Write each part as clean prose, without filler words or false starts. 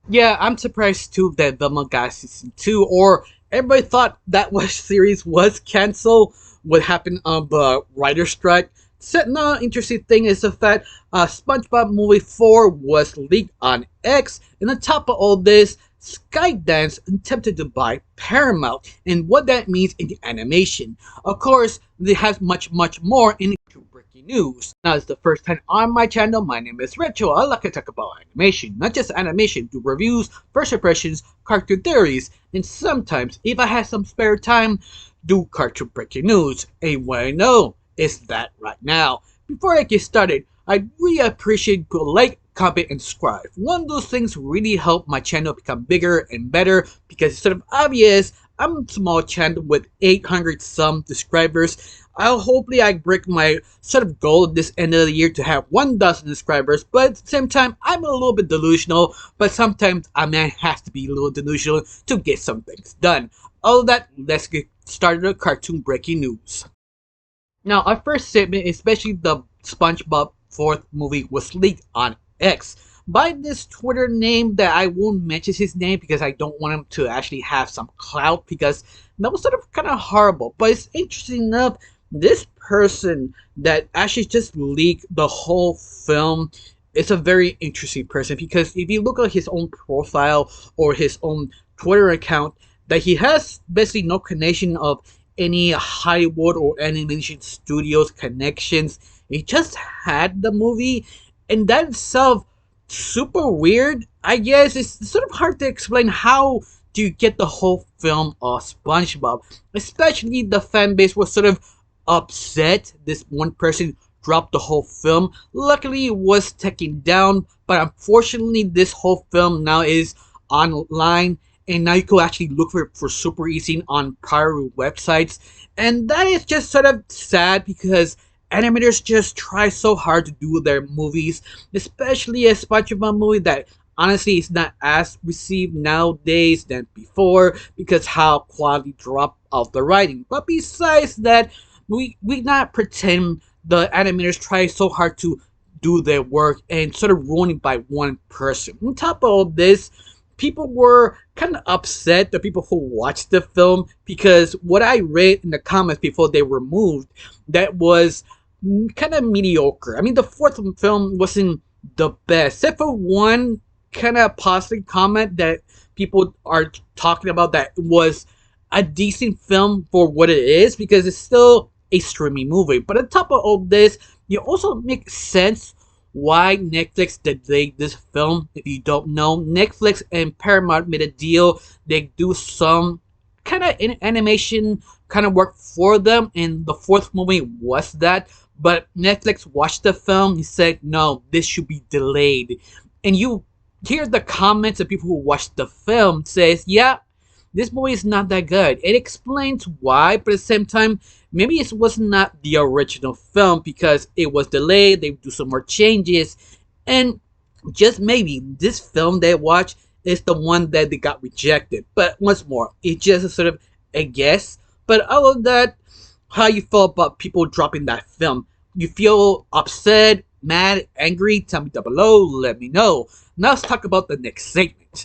Yeah, I'm surprised too that Velma got season 2, or everybody thought that series was canceled. What happened on the writer strike? No, interesting thing is the fact SpongeBob movie 4 was leaked on X, and on top of all this, Skydance attempted to buy Paramount, and what that means in the animation. Of course, it has much more in breaking news. Now, it's the first time on my channel. My name is Rachel. I like to talk about animation, not just animation, do reviews, first impressions, cartoon theories, and sometimes, if I have some spare time, do cartoon breaking news. And what I know is that right now. Before I get started, I'd really appreciate good like, comment, and subscribe. One of those things really help my channel become bigger and better because it's sort of obvious I'm a small channel with 800 some subscribers. Hopefully I break my sort of goal this end of the year to have 1,000 subscribers, but at the same time I'm a little bit delusional, but sometimes a man has to be a little delusional to get some things done. All of that, let's get started with cartoon breaking news. Now, our first segment, especially the SpongeBob 4th movie, was leaked on X by this Twitter name that I won't mention his name because I don't want him to actually have some clout because that was sort of kind of horrible. But it's interesting enough, this person that actually just leaked the whole film is a very interesting person because if you look at his own profile or his own Twitter account, that he has basically no connection of any Hollywood or animation studios connections. He just had the movie, and that itself super weird. I guess it's sort of hard to explain how do you get the whole film of SpongeBob, especially the fan base was sort of upset. This one person dropped the whole film. Luckily, it was taken down, but unfortunately, this whole film now is online and now you can actually look for it for super easy on pirate websites. And that is just sort of sad because animators just try so hard to do their movies, especially a SpongeBob movie that honestly is not as received nowadays than before because how quality drop of the writing. But besides that, we not pretend the animators try so hard to do their work and sort of ruin it by one person. On top of all this, people were kind of upset, the people who watched the film, because what I read in the comments before they were moved, that was kind of mediocre. I mean, the fourth film wasn't the best, except for one kind of positive comment that people are talking about that was a decent film for what it is, because it's still a streaming movie. But on top of all this, you also make sense why Netflix delayed this film. If you don't know, Netflix and Paramount made a deal. They do some kind of animation kind of work for them, and the fourth movie was that. But Netflix watched the film and said, no, this should be delayed. And you hear the comments of people who watched the film says, yeah, this movie is not that good. It explains why, but at the same time, maybe it was not the original film because it was delayed. They do some more changes, and just maybe this film they watched is the one that they got rejected. But once more, it's just a sort of a guess. But all of that, how you feel about people dropping that film? You feel upset, mad, angry? Tell me down below. Let me know. Now let's talk about the next segment.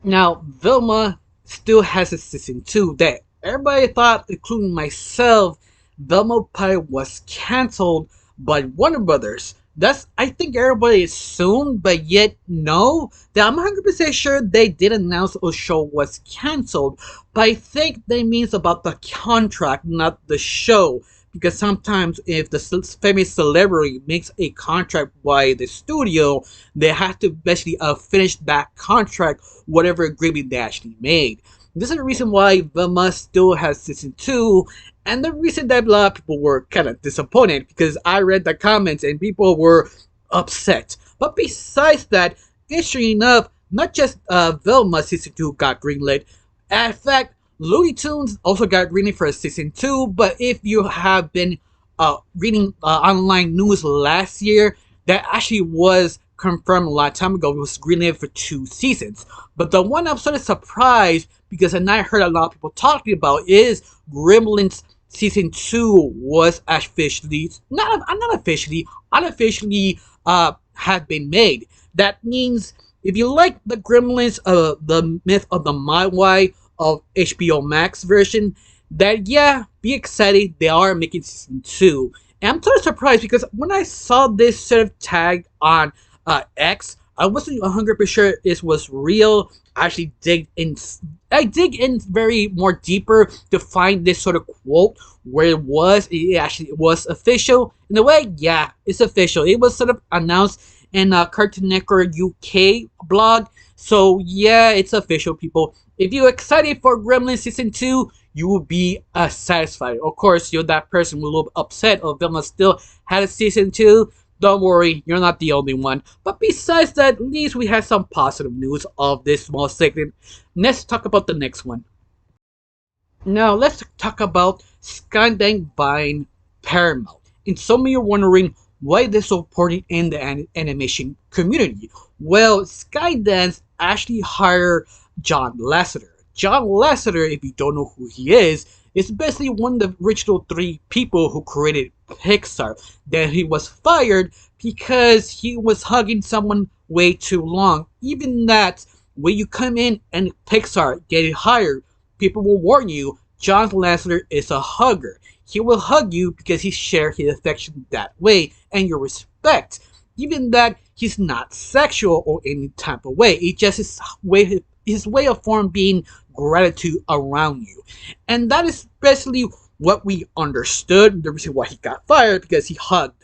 Now, Velma still has a season 2 that everybody thought, including myself, Velma Pie was cancelled by Warner Brothers. That's, I think everybody assumed, but yet no. That I'm 100% sure they did announce a show was cancelled, but I think that means about the contract, not the show. Because sometimes if the famous celebrity makes a contract by the studio, they have to basically finish that contract, whatever agreement they actually made. This is the reason why Velma still has season 2, and the reason that a lot of people were kind of disappointed because I read the comments and people were upset. But besides that, interesting enough, not just Velma season 2 got greenlit. In fact, Looney Tunes also got greenlit for season 2, but if you have been reading online news last year, that actually was confirmed a lot of time ago. It was greenlit for 2 seasons. But the one I'm sort of surprised because I heard a lot of people talking about is Gremlins season 2 was officially not officially unofficially had been made. That means if you like the Gremlins, the myth of the Maiwai of HBO Max version, that yeah, be excited. They are making season 2. And I'm sort of surprised because when I saw this sort of tag on X, I wasn't 100% sure this was real. I actually I dig in very more deeper to find this sort of quote where it actually was official. In a way, yeah, it's official. It was sort of announced in a Cartoon Network UK blog. So yeah, it's official, people. If you're excited for Gremlins Season 2, you will be satisfied. Of course, you're that person who will be upset or Velma still had a Season 2. Don't worry, you're not the only one. But besides that, at least we had some positive news of this small segment. Let's talk about the next one. Now, let's talk about Skydance buying Paramount. And some of you are wondering why they're so important in the animation community. Well, Skydance actually hired John Lasseter. John Lasseter, if you don't know who he is basically one of the original 3 people who created Pixar. Then he was fired because he was hugging someone way too long. Even that, when you come in and Pixar get hired, people will warn you, John Lasseter is a hugger. He will hug you because he shares his affection that way and your respect. Even that, he's not sexual or any type of way. It's just his way of form being gratitude around you. And that is basically what we understood. The reason why he got fired, because he hugged.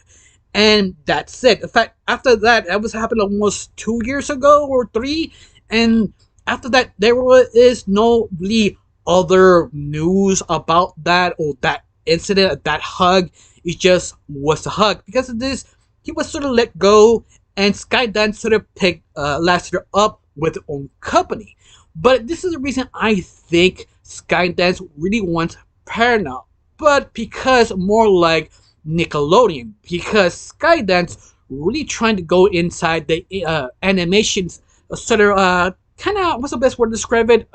And that's it. In fact, after that, that was happened almost 2 years ago or 3. And after that, there is no really other news about that or that incident, that hug. It just was a hug. Because of this, he was sort of let go, and Skydance sort of picked Lasseter up with their own company. But this is the reason I think Skydance really wants Paramount, but because more like Nickelodeon, because Skydance really trying to go inside the animations sort of kind of, what's the best word to describe it,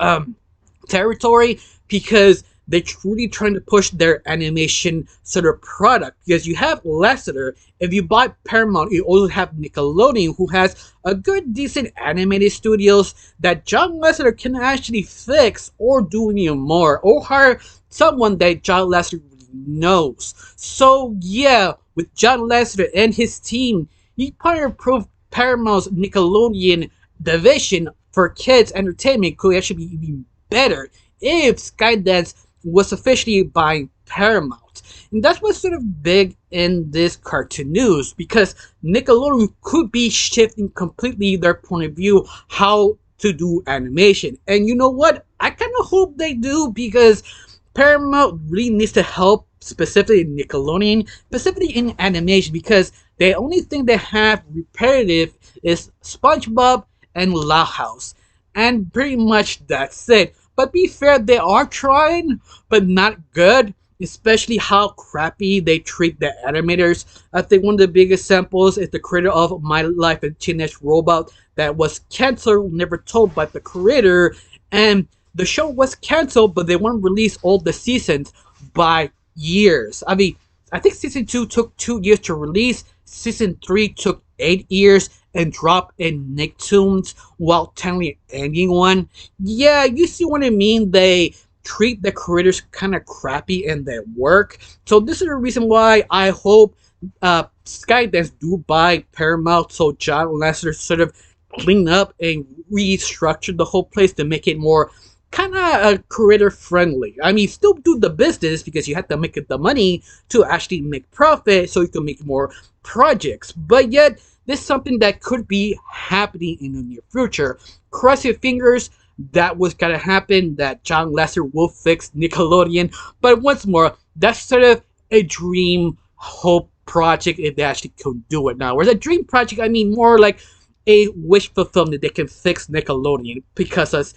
territory, because they're truly trying to push their animation sort of product. Because you have Lasseter, if you buy Paramount, you also have Nickelodeon, who has a good, decent animated studios that John Lasseter can actually fix or do even more, or hire someone that John Lasseter really knows. So yeah, with John Lasseter and his team, he probably improved Paramount's Nickelodeon division for kids entertainment could actually be even better if Skydance was officially buying Paramount. And that's what's sort of big in this cartoon news, because Nickelodeon could be shifting completely their point of view how to do animation. And you know what? I kind of hope they do, because Paramount really needs to help, specifically in Nickelodeon, specifically in animation, because the only thing they have repetitive is SpongeBob and La House. And pretty much that's it. But be fair, they are trying, but not good. Especially how crappy they treat the animators. I think one of the biggest examples is the creator of My Life as Teenage Robot that was cancelled, never told by the creator. And the show was cancelled, but they won't release all the seasons by years. I mean, I think season 2 took 2 years to release. Season 3 took 8 years and dropped in Nicktoons while technically ending one. Yeah, you see what I mean? They treat the creators kind of crappy in their work. So this is the reason why I hope Skydance do buy Paramount, so John Lasseter sort of clean up and restructure the whole place to make it more kind of creator friendly. I mean, still do the business, because you have to make the money to actually make profit so you can make more projects. But yet, this is something that could be happening in the near future. Cross your fingers that was gonna happen, that John Lasseter will fix Nickelodeon. But once more, that's sort of a dream hope project if they actually could do it now. Whereas a dream project, I mean more like a wish fulfillment. They can fix Nickelodeon because of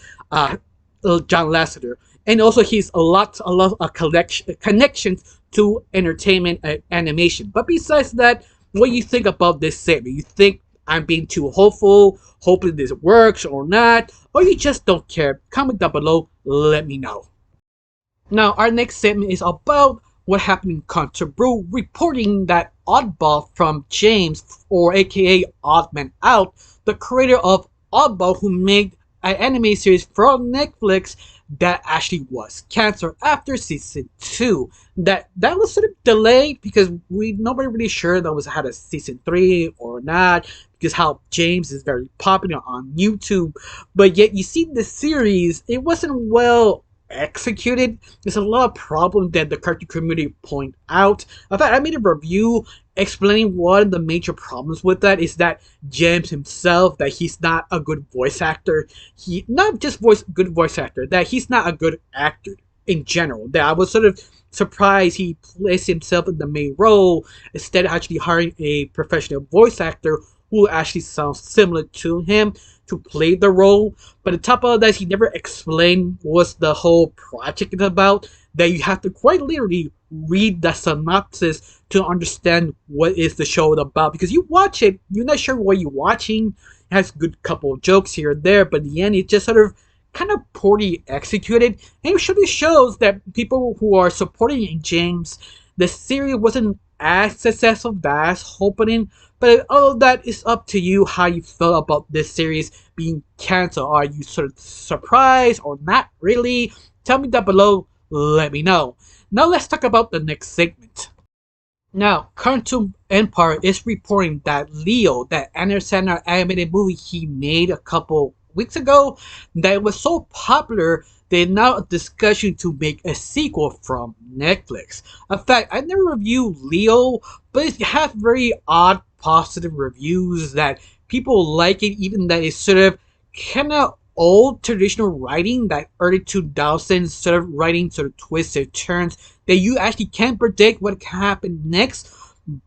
John Lasseter, and also he's a lot of connections to entertainment and animation. But besides that, what do you think about this segment? You think I'm being too hopeful, hoping this works or not, or you just don't care? Comment down below, let me know. Now, our next segment is about what happened in Conterbrew, reporting that Oddb from James, or aka Oddman Out, the creator of Oddb, who made an anime series for Netflix that actually was canceled after season 2. That was sort of delayed because nobody really sure that was had a season 3 or not, because how James is very popular on YouTube. But yet you see the series, it wasn't well executed. There's a lot of problems that the cartoon community point out. In fact, I made a review explaining one of the major problems with that is that James himself, that he's not a good voice actor. He not just good voice actor, that he's not a good actor in general. That I was sort of surprised he placed himself in the main role instead of actually hiring a professional voice actor who actually sounds similar to him to play the role. But on top of that, he never explained what the whole project is about. That you have to quite literally read the synopsis to understand what is the show about. Because you watch it, you're not sure what you're watching. It has a good couple of jokes here and there, but in the end, it just sort of kind of poorly executed. And it really shows that people who are supporting James, the series wasn't as successful as hoping. But all of that is up to you how you feel about this series being canceled. Are you sort of surprised or not really? Tell me down below. Let me know. Now let's talk about the next segment. Now, Cartoon Empire is reporting that Leo, that Adam Sandler animated movie he made a couple weeks ago, that it was so popular, there's now a discussion to make a sequel from Netflix. In fact, I never reviewed Leo, but it has very odd positive reviews that people like it, even that it's sort of kind of old traditional writing, that early 2000s sort of writing, sort of twists and turns that you actually can't predict what can happen next,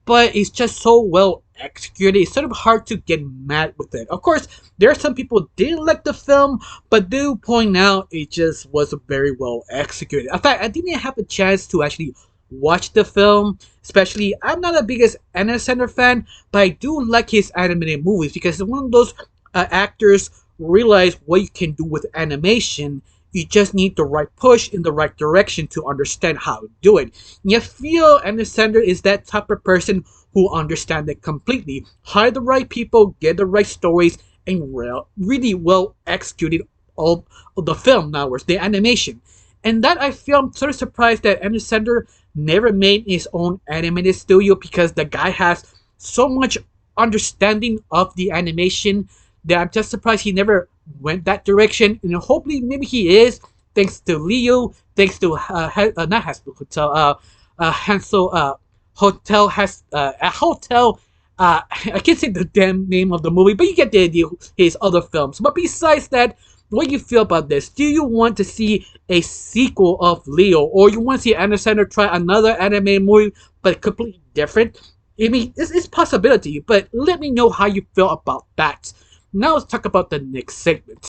but it's just so well executed. It's sort of hard to get mad with it. Of course, there are some people who didn't like the film, but do point out it just was very well executed. In fact, I didn't have a chance to actually watch the film. Especially, I'm not the biggest Adam Sandler fan, but I do like his animated movies because it's one of those actors realize what you can do with animation. You just need the right push in the right direction to understand how to do it. And I feel Adam Sandler is that type of person who understands it completely. Hire the right people, get the right stories, and really well executed all of the film now, the animation. And that I feel I'm sort of surprised that Adam Sandler never made his own animated studio, because the guy has so much understanding of the animation that I'm just surprised he never went that direction. And hopefully maybe he is, thanks to Leo, thanks to not Hansel Hotel, Hansel Hotel has a hotel. I can't say the damn name of the movie, but you get the idea. His other films. But besides that, what do you feel about this? Do you want to see a sequel of Leo, or you want to see Adam Sandler try another anime movie but completely different? I mean, it's a possibility, but let me know how you feel about that. Now let's talk about the next segment.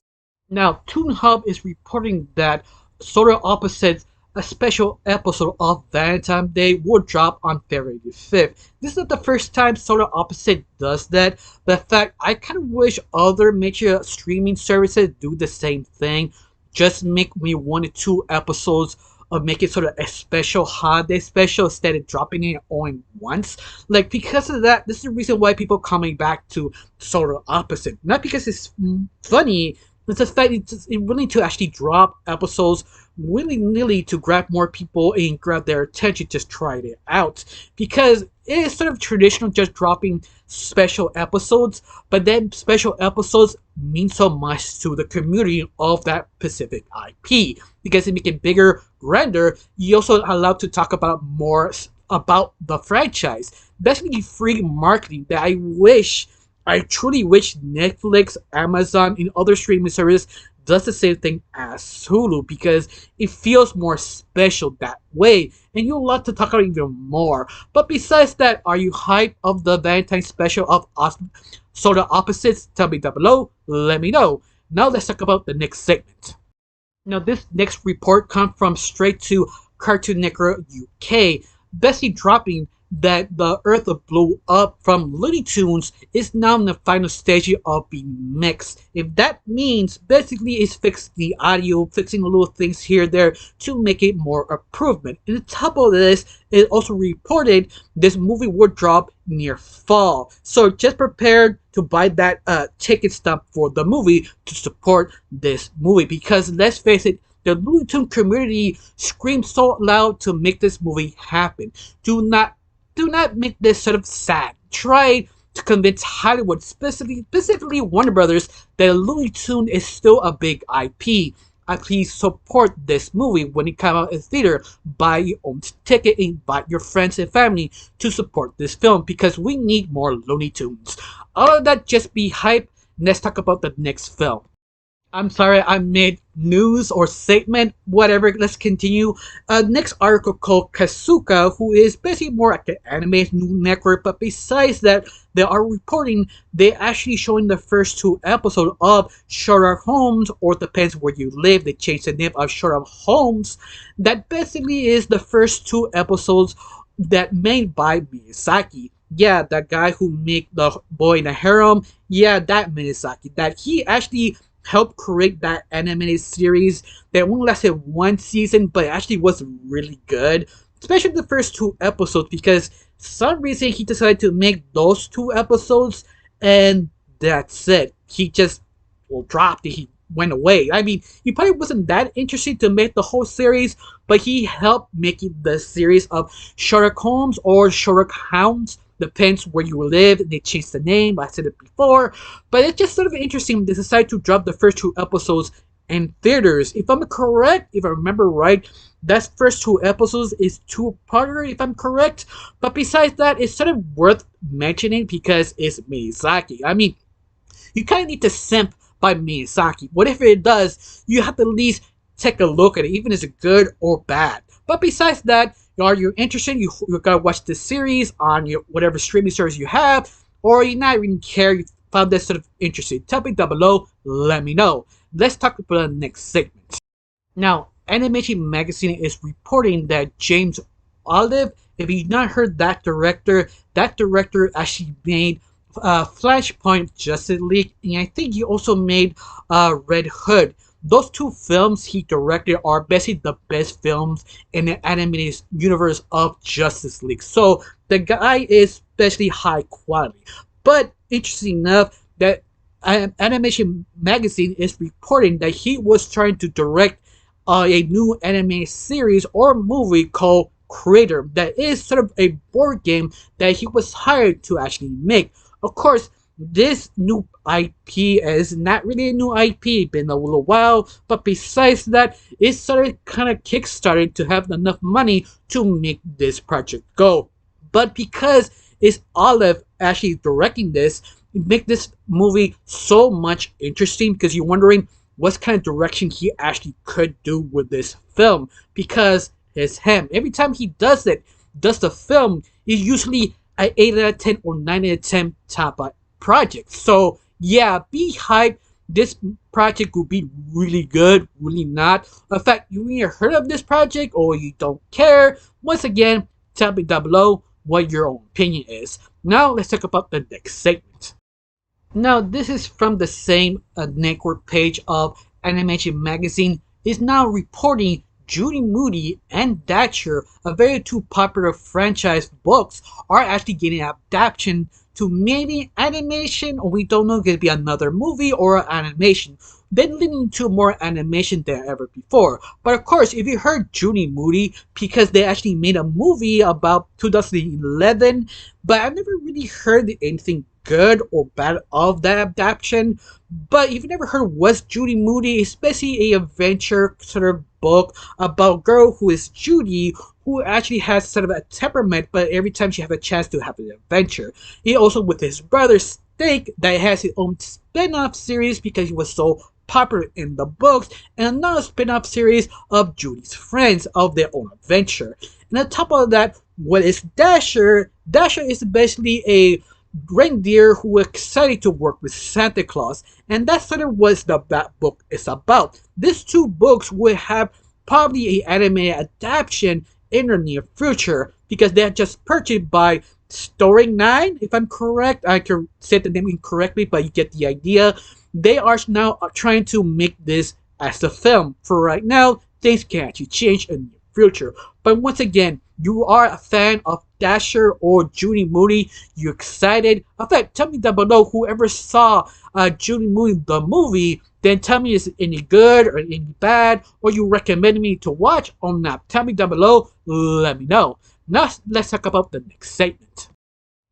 Now, Toon Hub is reporting that Solar Opposites, a special episode of Valentine's Day, will drop on February 5th. This is not the first time Solar Opposite does that, but in fact, I kind of wish other major streaming services do the same thing. Just make me 1 or 2 episodes, or make it sort of a special holiday special instead of dropping it all in once. Like, because of that, this is the reason why people are coming back to Solar Opposite. Not because it's funny, it's the fact it's willing to actually drop episodes willy-nilly to grab more people and grab their attention, just try it out. Because it is sort of traditional just dropping special episodes, but then special episodes mean so much to the community of that specific IP. Because it makes it bigger, grander, you also allowed to talk about more about the franchise. Basically free marketing that I truly wish Netflix, Amazon, and other streaming services does the same thing as Sulu, because it feels more special that way, and you'll love to talk about it even more. But besides that, are you hyped of the Valentine's special of Solar Opposites? Tell me down below, let me know. Now let's talk about the next segment. Now this next report comes from straight to Cartoon Network UK, basically dropping that the Earth blew up from Looney Tunes is now in the final stage of being mixed. If that means basically it's fixing the audio, fixing the little things here there to make it more improvement. And on top of this, it also reported this movie would drop near fall. So just prepared to buy that ticket stub for the movie to support this movie, because let's face it, the Looney Tunes community screamed so loud to make this movie happen. Do not make this sort of sad. Try to convince Hollywood, specifically Warner Brothers, that Looney Tunes is still a big IP. Please support this movie when it comes out in theater. Buy your own ticket, invite your friends and family to support this film, because we need more Looney Tunes. All of that just be hype. Let's talk about the next film. I'm sorry, I made news or statement, whatever. Let's continue. Next article called Kazuka, who is basically more like an anime news network, but besides that, they are reporting they actually showing the first 2 episodes of ShHomes, or depends where you live. They changed the name of ShHomes. That basically is the first 2 episodes that made by Miyazaki. Yeah, that guy who made The Boy in the Harem. Yeah, that Miyazaki. That he actually helped create that animated series that only lasted 1 season, but it actually was really good, especially the first 2 episodes, because some reason he decided to make those 2 episodes, and that's it. He just dropped it. He went away. I mean, he probably wasn't that interested to make the whole series, but he helped making the series of ShHomes or ShHomes. Depends where you live. They changed the name. I said it before. But it's just sort of interesting. They decided to drop the first 2 episodes in theaters. If I'm correct, if I remember right, that first 2 episodes is 2-parter, if I'm correct. But besides that, it's sort of worth mentioning because it's Miyazaki. I mean, you kind of need to simp by Miyazaki. Whatever it does, you have to at least take a look at it, even if it's good or bad. But besides that, are you interested? You gotta watch this series on your whatever streaming service you have, or you not even care, you found this sort of interesting. Tell me down below, let me know. Let's talk about the next segment. Now, Animation Magazine is reporting that James Oddb, if you've not heard that director actually made Flashpoint, Justice League, and I think he also made Red Hood. Those 2 films he directed are basically the best films in the animated universe of Justice League. So the guy is especially high quality. But interesting enough, that Animation Magazine is reporting that he was trying to direct a new anime series or movie called Creator. That is sort of a board game that he was hired to actually make. Of course, this new IP is not really a new IP, been a little while, but besides that, it's sort of kind of kickstarted to have enough money to make this project go. But because it's Olive actually directing this, it makes this movie so much interesting, because you're wondering what kind of direction he actually could do with this film, because it's him. Every time he does the film, it's usually an 8 out of 10 or 9 out of 10 type of project. So yeah, be hyped. This project will be really good, really not. In fact, you either heard of this project or you don't care. Once again, tell me down below what your own opinion is. Now let's talk about the next segment. Now this is from the same network page of Animation Magazine, is now reporting Judy, Moody, and Dasher, a very 2 popular franchise books, are actually getting adaptation to maybe animation, or we don't know, going to be another movie or animation. Then leading to more animation than ever before. But of course, if you heard Judy Moody, because they actually made a movie about 2011, but I've never really heard anything good or bad of that adaptation. But if you never heard what's Judy Moody, especially a adventure sort of book about a girl who is Judy, who actually has sort of a temperament, but every time she has a chance to have an adventure. He also with his brother Stake, that has his own spin-off series because he was so popular in the books, and another spin-off series of Judy's friends of their own adventure. And on top of that, what is Dasher? Dasher is basically a reindeer who is excited to work with Santa Claus, and that's sort of what that book is about. These 2 books will have probably an anime adaptation in the near future, because they are just purchased by Story 9, if I'm correct. I can say the name incorrectly, but you get the idea. They are now trying to make this as a film. For right now, things can actually change in the future. But once again, you are a fan of Dasher or Judy Moody, you excited? In fact, tell me down below, whoever saw Judy Moody the movie, then tell me is it any good or any bad, or you recommend me to watch or not. Tell me down below, let me know. Now let's talk about the next segment.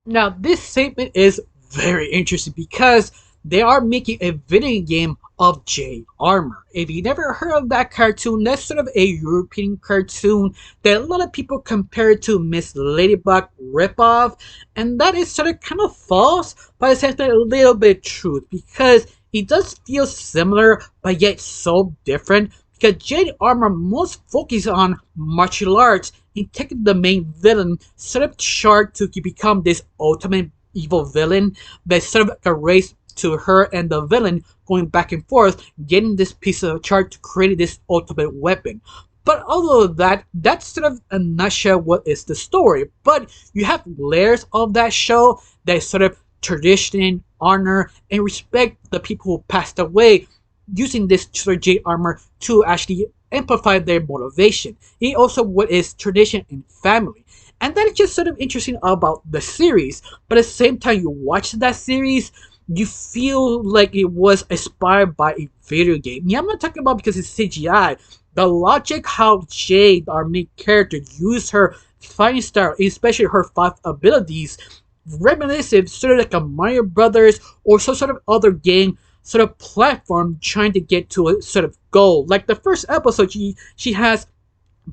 Now this segment is very interesting because they are making a video game of Jade Armor. If you never heard of that cartoon, that's sort of a European cartoon that a lot of people compare it to Miss Ladybug ripoff, and that is sort of kind of false, but it's actually a little bit truth because it does feel similar, but yet so different. Because Jade Armor most focuses on martial arts and taking the main villain sort of chart to become this ultimate evil villain, that's sort of like a race to her and the villain going back and forth, getting this piece of chart to create this ultimate weapon. But although that's sort of a nutshell what is the story. But you have layers of that show that sort of tradition, honor, and respect the people who passed away, using this sort of Jade Armor to actually amplify their motivation. And also what is tradition and family. And that is just sort of interesting about the series. But at the same time you watch that series, you feel like it was inspired by a video game. Yeah, I'm not talking about because it's CGI. The logic how Jade, our main character, used her fighting style, especially her 5 abilities, reminiscent sort of like a Mario Brothers or some sort of other game sort of platform trying to get to a sort of goal. Like the first episode, she has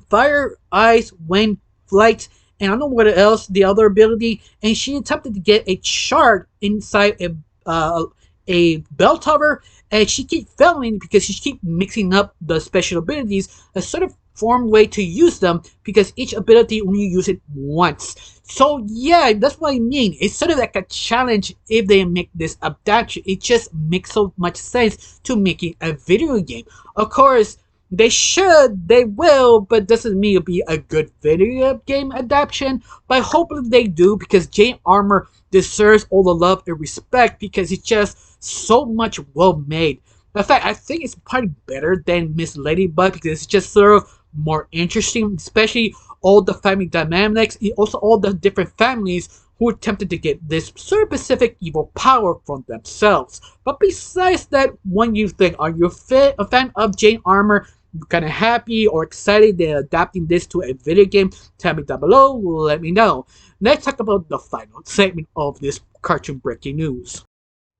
fire, ice, wind, flight, and I don't know what else, the other ability, and she attempted to get a chart inside a bell tower, and she keep failing because she keep mixing up the special abilities, a sort of form way to use them because each ability only use it once. So yeah, that's what I mean. It's sort of like a challenge if they make this adaptation. It just makes so much sense to making a video game. Of course, they should, they will, but doesn't mean it'll be a good video game adaptation. But hopefully they do, because Jade Armor deserves all the love and respect because it's just so much well made. In fact, I think it's probably better than Miss Ladybug because it's just sort of more interesting, especially all the family dynamics, and also all the different families who attempted to get this sort of specific evil power from themselves. But besides that, what do you think? Are you a fan of Jade Armor? You kind of happy or excited they're adapting this to a video game? Tell me down below, let me know. Let's talk about the final segment of this cartoon breaking news.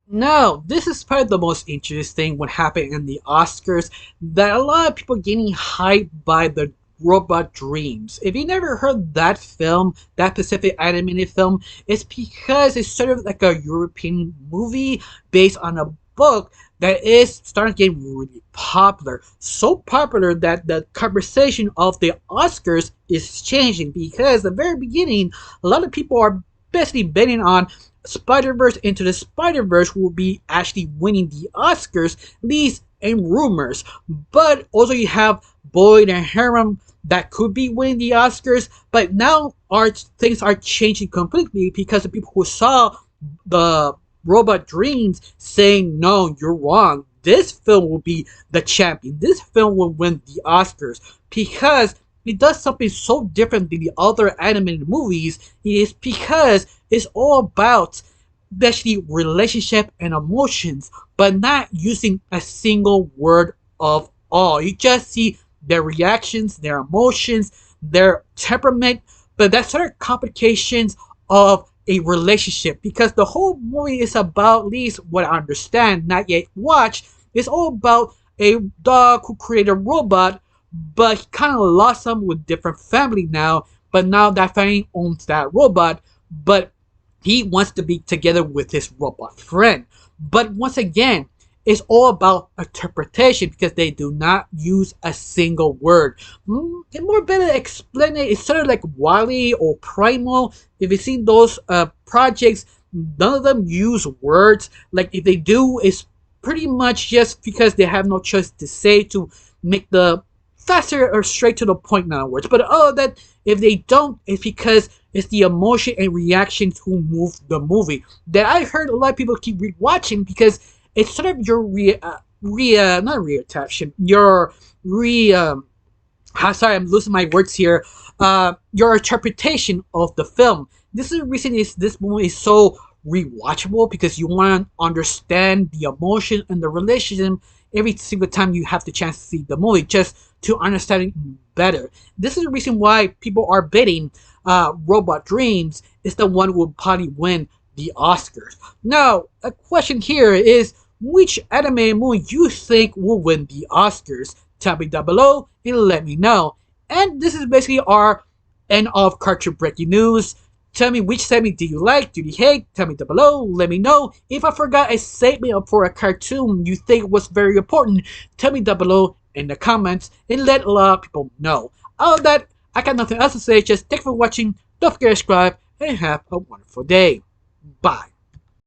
Now, this is probably the most interesting thing what happened in the Oscars, that a lot of people getting hyped by the Robot Dreams. If you never heard that film, that specific animated film, it's because it's sort of like a European movie based on a book that is starting to get really popular. So popular that the conversation of the Oscars is changing, because at the very beginning, a lot of people are basically betting on Spider-Verse Into the Spider-Verse will be actually winning the Oscars, these and rumors. But also you have Boyd and Harem that could be winning the Oscars, but now things are changing completely because the people who saw the Robot Dreams saying, no, you're wrong, this film will be the champion, this film will win the Oscars, because it does something so different than the other animated movies. It is because it's all about especially relationship and emotions, but not using a single word of all. You just see their reactions, their emotions, their temperament, but that's sort of complications of a relationship, because the whole movie is about, at least what I understand, not yet watched, it's all about a dog who created a robot, but he kind of lost some with different family now, but now that family owns that robot, but he wants to be together with his robot friend. But once again, it's all about interpretation because they do not use a single word. And more better explain it, it's sort of like Wally or Primal. If you've seen those projects, none of them use words. Like if they do, it's pretty much just because they have no choice to say to make the faster or straight to the point now words. But that if they don't, it's because it's the emotion and reaction to move the movie. That I heard a lot of people keep rewatching because it's sort of your not reattachment, your sorry, I'm losing my words here. Your interpretation of the film. This is the reason is this movie is so rewatchable because you want to understand the emotion and the relationship every single time you have the chance to see the movie, just to understand it better. This is the reason why people are betting Robot Dreams is the one who will probably win the Oscars. Now, a question here is which anime movie you think will win the Oscars? Tell me down below and let me know. And this is basically our end of cartoon breaking news. Tell me which segment do you like, do you hate? Tell me down below, let me know. If I forgot a segment for a cartoon you think was very important, tell me down below in the comments and let a lot of people know. All of that, I got nothing else to say, just thanks for watching, don't forget to subscribe, and have a wonderful day. Bye.